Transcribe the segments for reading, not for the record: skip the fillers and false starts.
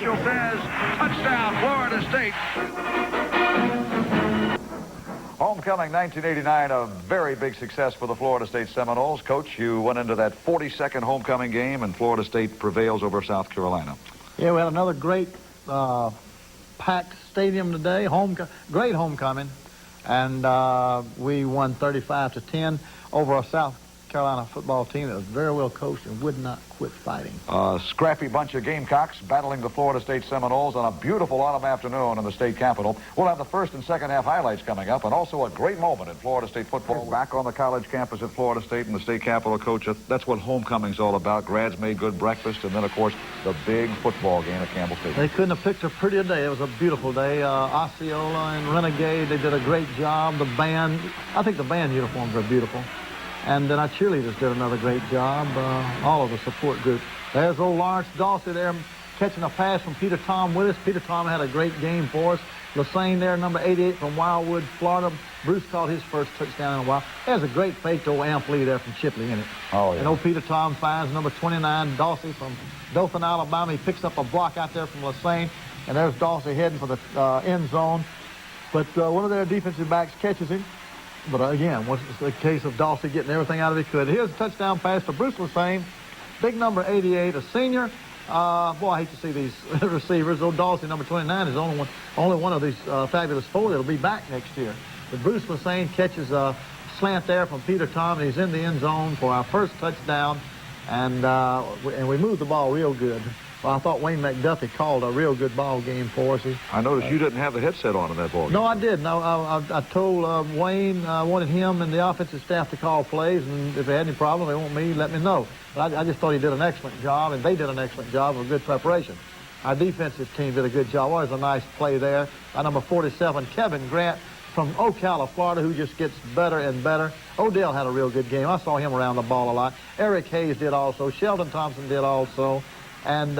official says, touchdown, Florida State. Homecoming 1989, a very big success for the Florida State Seminoles. Coach, you went into that 42nd homecoming game, and Florida State prevails over South Carolina. Yeah, we had another great packed stadium today. Great homecoming, and we won 35-10 over a South Carolina football team that was very well coached and would not quit fighting. A scrappy bunch of Gamecocks battling the Florida State Seminoles on a beautiful autumn afternoon in the state capitol. We'll have the first and second half highlights coming up, and also a great moment in Florida State football. Back on the college campus at Florida State in the state capitol, Coach. That's what homecoming's all about. Grads made good breakfast, and then, of course, the big football game at Campbell Stadium. They couldn't have picked a prettier day. It was a beautiful day. Osceola and Renegade, they did a great job. The band, I think the band uniforms are beautiful. And then our cheerleaders did another great job, all of the support group. There's old Lawrence Dawsey there catching a pass from Peter Tom Willis. Peter Tom had a great game for us. Lassane there, number 88 from Wildwood, Florida. Bruce caught his first touchdown in a while. There's a great fake to old Amp Lee there from Shipley in it. Oh, yeah. And old Peter Tom finds number 29, Dawsey from Dothan, Alabama. He picks up a block out there from Lassane. And there's Dawsey heading for the end zone. But one of their defensive backs catches him. But again, once it's the case of Dawsey getting everything out of it he could. Here's a touchdown pass to Bruce Lassane. Big number 88, a senior. Boy, I hate to see these receivers. Old Dawsey, number 29, is only one of these fabulous four that'll be back next year. But Bruce Lassane catches a slant there from Peter Tom, and he's in the end zone for our first touchdown. And we moved the ball real good. Well, I thought Wayne McDuffie called a real good ball game for us. I noticed you didn't have the headset on in that ball game. No, I did. No, I told Wayne I wanted him and the offensive staff to call plays, and if they had any problem, they want me, let me know. But I just thought he did an excellent job, and they did an excellent job of good preparation. Our defensive team did a good job. Always a nice play there. By number 47, Kevin Grant from Ocala, Florida, who just gets better and better. Odell had a real good game. I saw him around the ball a lot. Eric Hayes did also. Sheldon Thompson did also. And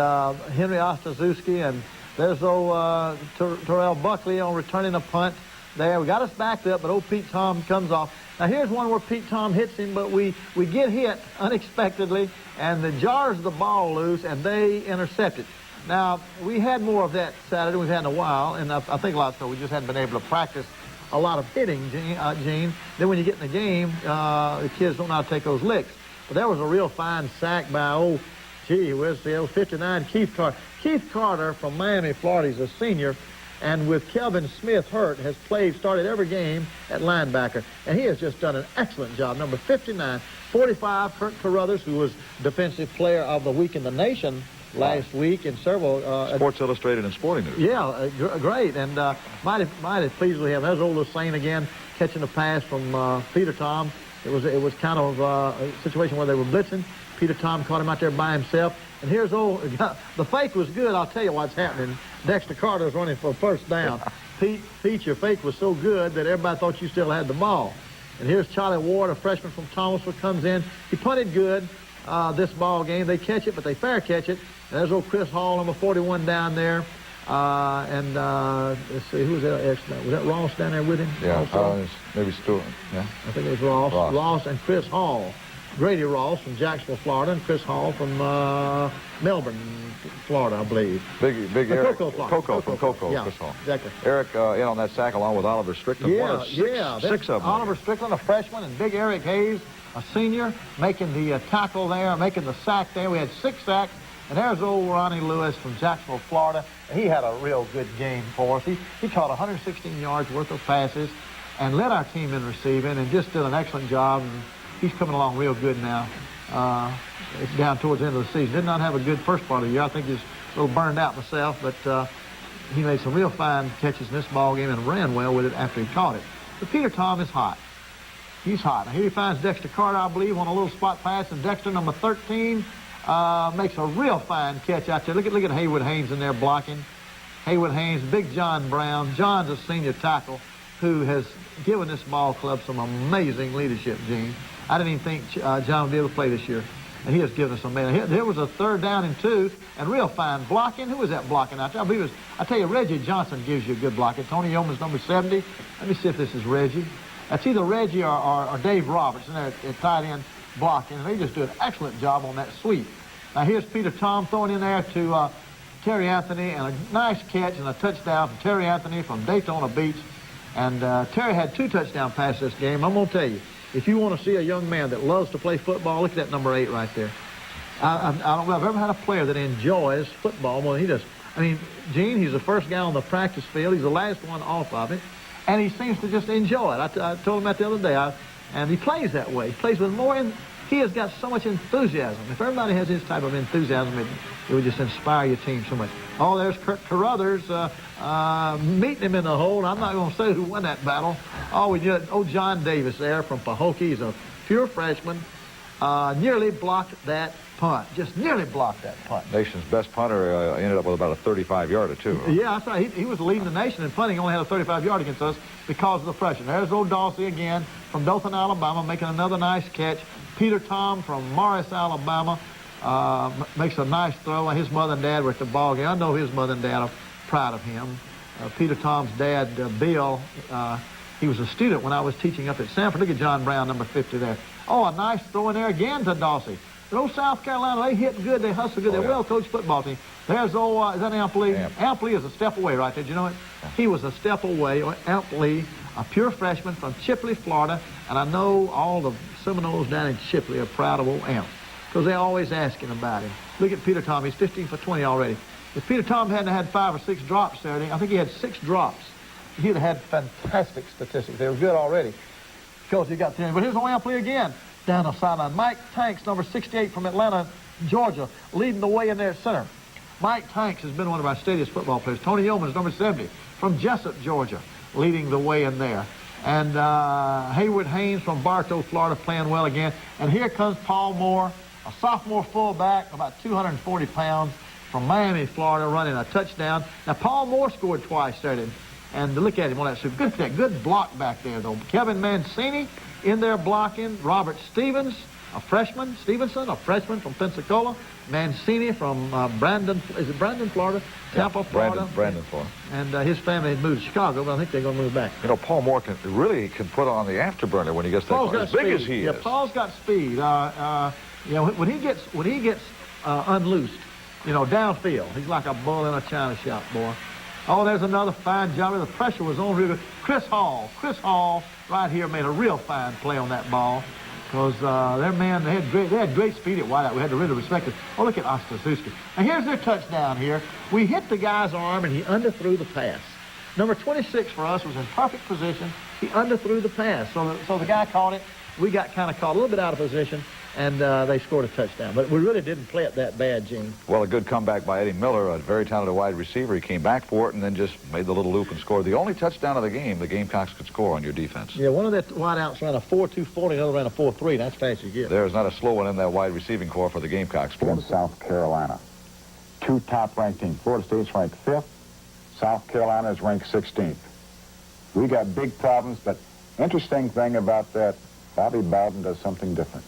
Henry Ostaszewski, and there's old Terrell Buckley on returning a punt there. We got us backed up, but old Pete Tom comes off. Now here's one where Pete Tom hits him, but we get hit unexpectedly, and it jars the ball loose, and they intercept it. Now, we had more of that Saturday. We've had in a while, and I think a lot so we just hadn't been able to practice a lot of hitting, Gene. Then when you get in the game, the kids don't know how to take those licks. But there was a real fine sack by where's the 59, Keith Carter. Keith Carter from Miami, Florida, he's a senior, and with Kelvin Smith hurt, has started every game at linebacker. And he has just done an excellent job. Number 59, 45, Kurt Carruthers, who was Defensive Player of the Week in the Nation last week in several... Sports Illustrated and Sporting News. Yeah, great, and mighty pleased with him. There's old Lassane again, catching a pass from Peter Tom. It was kind of a situation where they were blitzing. Peter Tom caught him out there by himself. And here's the fake was good. I'll tell you what's happening. Dexter Carter's running for first down. Pete, your fake was so good that everybody thought you still had the ball. And here's Charlie Ward, a freshman from Thomasville, comes in. He punted good this ball game. They catch it, but they fair catch it. And there's old Chris Hall, number 41 down there. Let's see, who was that? Was that Ross down there with him? Yeah, maybe Stewart. Yeah, I think it was Ross and Chris Hall. Grady Ross from Jacksonville, Florida, and Chris Hall from Melbourne, Florida, I believe. Big Eric. Cocoa from Cocoa, yeah, Chris Hall. Exactly. Eric in on that sack along with Oliver Strickland. Six of them. Oliver Strickland, a freshman, and Big Eric Hayes, a senior, making the tackle there, making the sack there. We had 6 sacks. And there's old Ronnie Lewis from Jacksonville, Florida. And he had a real good game for us. He caught 116 yards worth of passes and led our team in receiving and just did an excellent job. And he's coming along real good now. It's down towards the end of the season. Did not have a good first part of the year. I think he's a little burned out myself, but he made some real fine catches in this ball game and ran well with it after he caught it. But Peter Tom is hot. He's hot. Now here he finds Dexter Carter, I believe, on a little spot pass, and Dexter, number 13, makes a real fine catch out there. Look at Haywood Haynes in there blocking. Haywood Haynes, Big John Brown. John's a senior tackle who has given this ball club some amazing leadership, Gene. I didn't even think John would be able to play this year. And he has given us some man. There was a 3rd down and 2, and real fine blocking. Who was that blocking out there? I believe it was, I tell you, Reggie Johnson gives you a good blocking. Tony Yeoman's number 70. Let me see if this is Reggie. That's either Reggie or Dave Roberts in there at tight end blocking. And they just do an excellent job on that sweep. Now here's Peter Tom throwing in there to Terry Anthony, and a nice catch and a touchdown from Terry Anthony from Daytona Beach. And Terry had 2 touchdown passes this game. I'm going to tell you, if you want to see a young man that loves to play football, look at that number 8 right there. I don't know if I've ever had a player that enjoys football more than he does. I mean, Gene, he's the first guy on the practice field. He's the last one off of it. And he seems to just enjoy it. I told him that the other day. And he plays that way. He plays with more. He has got so much enthusiasm. If everybody has his type of enthusiasm, it would just inspire your team so much. Oh, there's Kurt Carruthers meeting him in the hole. I'm not going to say who won that battle. Oh, John Davis there from Pahokee. He's a pure freshman. Nearly blocked that punt. Just nearly blocked that punt. Nation's best punter ended up with about a 35-yarder, too. Huh? Yeah, that's right. He was leading the nation in punting. He only had a 35-yard against us because of the pressure. There's old Dawsey again from Dothan, Alabama, making another nice catch. Peter Tom from Morris, Alabama, makes a nice throw. His mother and dad were at the ball game. I know his mother and dad are proud of him. Peter Tom's dad, Bill, he was a student when I was teaching up at Sanford. Look at John Brown, number 50 there. Oh, a nice throw in there again to Dawsey. But old South Carolina, they hit good, they hustle good, they're a well-coached football team. There's old, is that Amp Lee? Amp Lee is a step away right there. Did you know it? Yeah. He was a step away. Amp Lee, a pure freshman from Chipley, Florida. And I know all the Seminoles down in Chipley are proud of old Amp because they're always asking about him. Look at Peter Tom. He's 15 for 20 already. If Peter Tom hadn't had 5 or 6 drops Saturday, I think he had 6 drops. He'd have had fantastic statistics. They were good already because he got 10. But here's old Amp Lee again. Down the sideline. Mike Tanks, number 68 from Atlanta, Georgia, leading the way in there at center. Mike Tanks has been one of our steadiest football players. Tony Yeoman's number 70 from Jessup, Georgia, leading the way in there. And Hayward Haynes from Bartow, Florida, playing well again. And here comes Paul Moore, a sophomore fullback, about 240 pounds, from Miami, Florida, running a touchdown. Now, Paul Moore scored twice Saturday. And look at him on that super. Good, that good block back there, though. Kevin Mancini in there blocking. Robert Stevenson, a freshman from Pensacola. Mancini from Brandon, is it Brandon, Florida? Tampa, Florida. Brandon, Florida. And his family had moved to Chicago, but I think they're going to move back. You know, Paul Moore can put on the afterburner when he gets that as big as he is. Yeah, Paul's got speed. You know, when he gets unloosed, you know, downfield, he's like a bull in a china shop, boy. Oh, there's another fine job. The pressure was on real good. Chris Hall right here made a real fine play on that ball because they had great speed at wideout. We had to really respect it. Oh, look at Ostazuski. And here's their touchdown here. We hit the guy's arm, and he underthrew the pass. Number 26 for us was in perfect position. He underthrew the pass. So the guy caught it. We got kind of caught a little bit out of position, and they scored a touchdown. But we really didn't play it that bad, Gene. Well, a good comeback by Eddie Miller, a very talented wide receiver. He came back for it and then just made the little loop and scored. The only touchdown of the game the Gamecocks could score on your defense. Yeah, one of the wideouts ran a 4.240, the other ran a 4.3. That's fast as you get. There's not a slow one in that wide receiving corps for the Gamecocks. Against South Carolina. 2 top-ranked teams. Florida State's ranked 5th. South Carolina is ranked 16th. We got big problems, but interesting thing about that, Bobby Bowden does something different.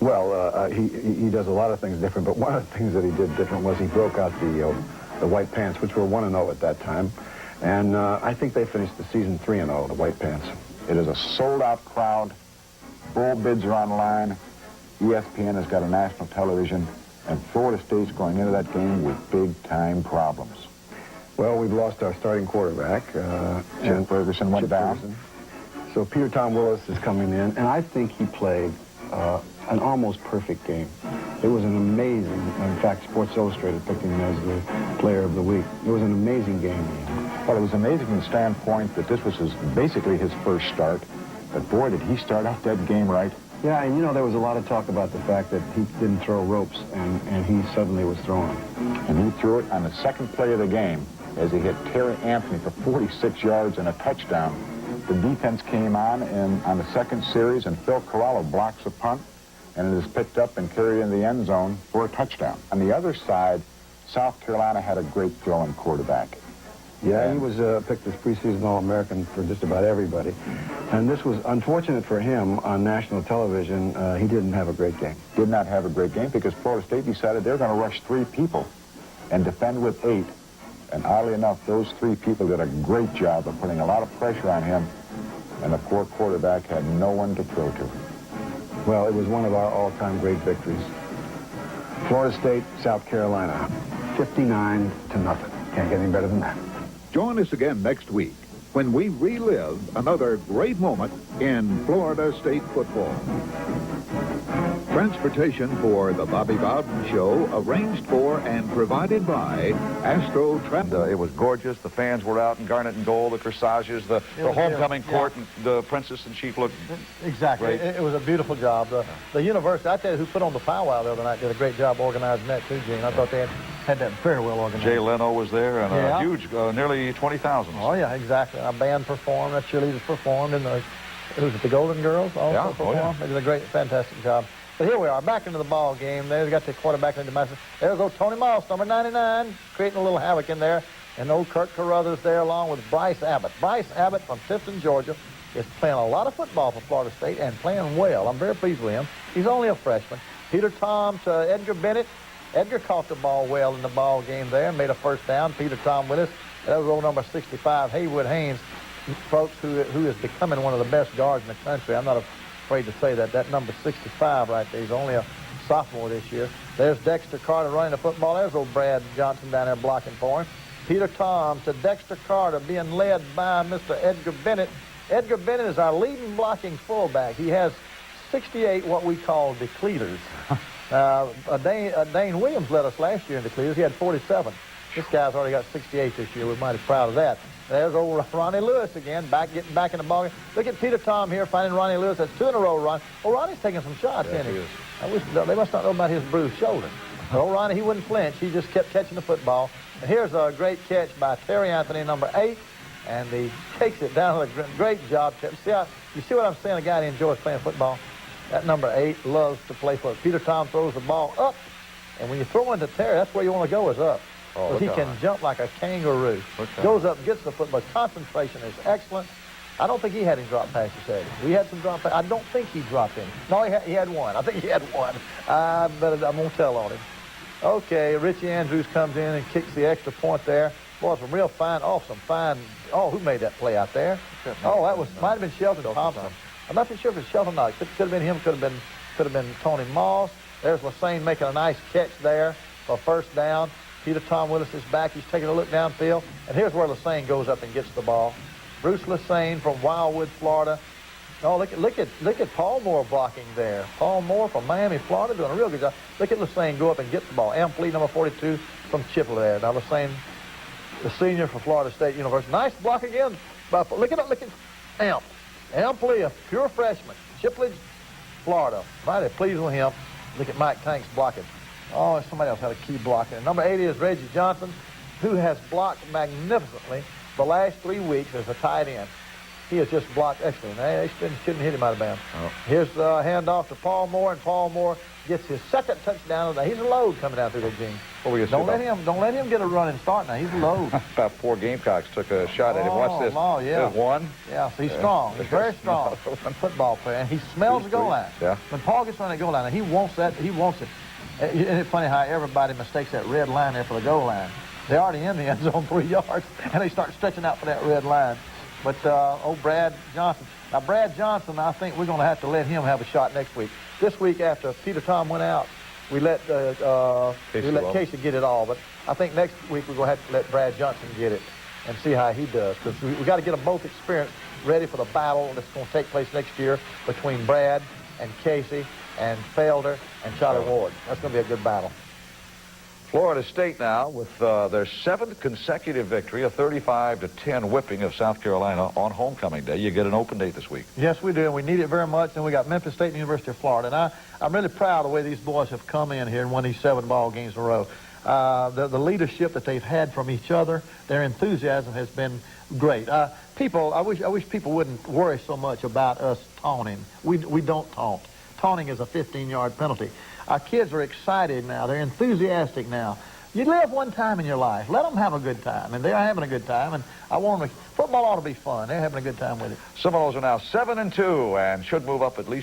Well, he does a lot of things different, but one of the things that he did different was he broke out the White Pants, which were 1-0 at that time. And I think they finished the season 3-0, the White Pants. It is a sold-out crowd. Full bids are online. ESPN has got a national television, and Florida State's going into that game with big-time problems. Well, we've lost our starting quarterback. Chip Ferguson went down. So Peter Tom Willis is coming in, and I think he played an almost perfect game. It was an amazing, in fact, Sports Illustrated picked him as the player of the week. It was an amazing game. Well, it was amazing from the standpoint that this was basically his first start. But boy, did he start out that game right. Yeah, and you know, there was a lot of talk about the fact that he didn't throw ropes, and he suddenly was throwing. And he threw it on the second play of the game as he hit Terry Anthony for 46 yards and a touchdown. The defense came on the second series, and Phil Corallo blocks a punt, and it is picked up and carried in the end zone for a touchdown. On the other side, South Carolina had a great throwing quarterback. Yeah, he was picked as preseason All-American for just about everybody. And this was unfortunate for him on national television. He didn't have a great game. Did not have a great game because Florida State decided they're going to rush 3 people and defend with 8. And oddly enough, those 3 people did a great job of putting a lot of pressure on him, and the poor quarterback had no one to throw to. Well, it was one of our all-time great victories. Florida State, South Carolina. 59-0. Can't get any better than that. Join us again next week when we relive another great moment in Florida State football. Transportation for the Bobby Bowden Show arranged for and provided by Astro Travel. It was gorgeous. The fans were out in garnet and gold, the corsages, the homecoming court, and the princess and chief looked exactly. great. It was a beautiful job. The university, I tell you, who put on the powwow the other night did a great job organizing that too, Gene. I thought they had that very well organized. Jay Leno was there, and a huge, nearly 20,000. Oh, yeah, exactly. Our band performed, our cheerleaders performed, and the Golden Girls also performed. They did a great, fantastic job. But here we are, back into the ball game. They've got the quarterback into my. There's old Tony Moss, number 99, creating a little havoc in there. And old Kurt Carruthers there along with Bryce Abbott. Bryce Abbott from Tifton, Georgia, is playing a lot of football for Florida State and playing well. I'm very pleased with him. He's only a freshman. Peter Tom to Edgar Bennett. Edgar caught the ball well in the ball game there and made a first down. Peter Tom with us. That was old number 65, Haywood Haynes, folks, who is becoming one of the best guards in the country. I'm not afraid to say that. That number 65 right there, he's only a sophomore this year. There's Dexter Carter running the football. There's old Brad Johnson down there blocking for him. Peter Tom to Dexter Carter, being led by Mr. Edgar Bennett. Edgar Bennett is our leading blocking fullback. He has 68 what we call decleaters. Dane Williams led us last year in decleaters. He had 47. This guy's already got 68 this year. We're mighty proud of that. There's old Ronnie Lewis again, getting back in the ball game. Look at Peter Tom here finding Ronnie Lewis. That's 2 in a row, Ron. Oh, Ronnie's taking some shots, isn't he? I wish they must not know about his bruised shoulder. Oh, Ronnie, he wouldn't flinch. He just kept catching the football. And here's a great catch by Terry Anthony, number 8, and he takes it down. Great job. You see what I'm saying? A guy that enjoys playing football. That number 8 loves to play football. Peter Tom throws the ball up, and when you throw into Terry, that's where you want to go, is up. Because he can jump like a kangaroo. Goes up, gets the football. Concentration is excellent. I don't think he had any drop passes, Eddie. We had some drop passes. I don't think he dropped any. No, he had one. I think he had one. I'm going to tell on him. Okay, Richie Andrews comes in and kicks the extra point there. Boy, some real fine, who made that play out there? Might have been Shelton Thompson. I'm not sure if it's Shelton or not. Could have been him, could have been Tony Moss. There's Lassane making a nice catch there for first down. Peter Tom Willis is back. He's taking a look downfield. And here's where Lassane goes up and gets the ball. Bruce Lassane from Wildwood, Florida. Oh, look at Paul Moore blocking there. Paul Moore from Miami, Florida, doing a real good job. Look at Lassane go up and get the ball. Ampli, number 42, from Chipley there. Now Lassane, the senior for Florida State University. Nice block again. Look at Amp. Ampli, a pure freshman. Chipley, Florida. Mighty pleased with him. Look at Mike Tanks blocking. Oh, somebody else had a key blocking. Number 80 is Reggie Johnson, who has blocked magnificently the last 3 weeks as a tight end. He has just blocked excellent. They shouldn't hit him out of bounds. Oh. Here's the handoff to Paul Moore, and Paul Moore gets his second touchdown of the day. He's a load coming down through that, Gene. Don't let him get a running start now. He's a load. About 4 Gamecocks took a shot at him. Watch this. Oh, yeah. There's one. Yeah, so he's strong. He's very strong. Football player, and he smells the goal line. Yeah. When Paul gets on the goal line, he wants that. He wants it. Isn't it funny how everybody mistakes that red line there for the goal line? They're already in the end zone 3 yards, and they start stretching out for that red line. But, Brad Johnson. Now, Brad Johnson, I think we're going to have to let him have a shot next week. This week, after Peter Tom went out, we let Casey get it all. But I think next week we're going to have to let Brad Johnson get it and see how he does. Because we got to get them both experienced, ready for the battle that's going to take place next year between Brad and Casey and Felder and Charlie Ward. That's going to be a good battle. Florida State now with their 7th consecutive victory, a 35-10 whipping of South Carolina on homecoming day. You get an open date this week. Yes, we do, and we need it very much. And we got Memphis State and University of Florida. And I'm really proud of the way these boys have come in here and won these 7 ball games in a row. The leadership that they've had from each other, their enthusiasm has been great. I wish people wouldn't worry so much about us taunting. We don't taunt. Taunting is a 15-yard penalty. Our kids are excited now. They're enthusiastic now. You live one time in your life. Let them have a good time. And they're having a good time. And football ought to be fun. They're having a good time with it. Seminoles are now 7-2 and should move up at least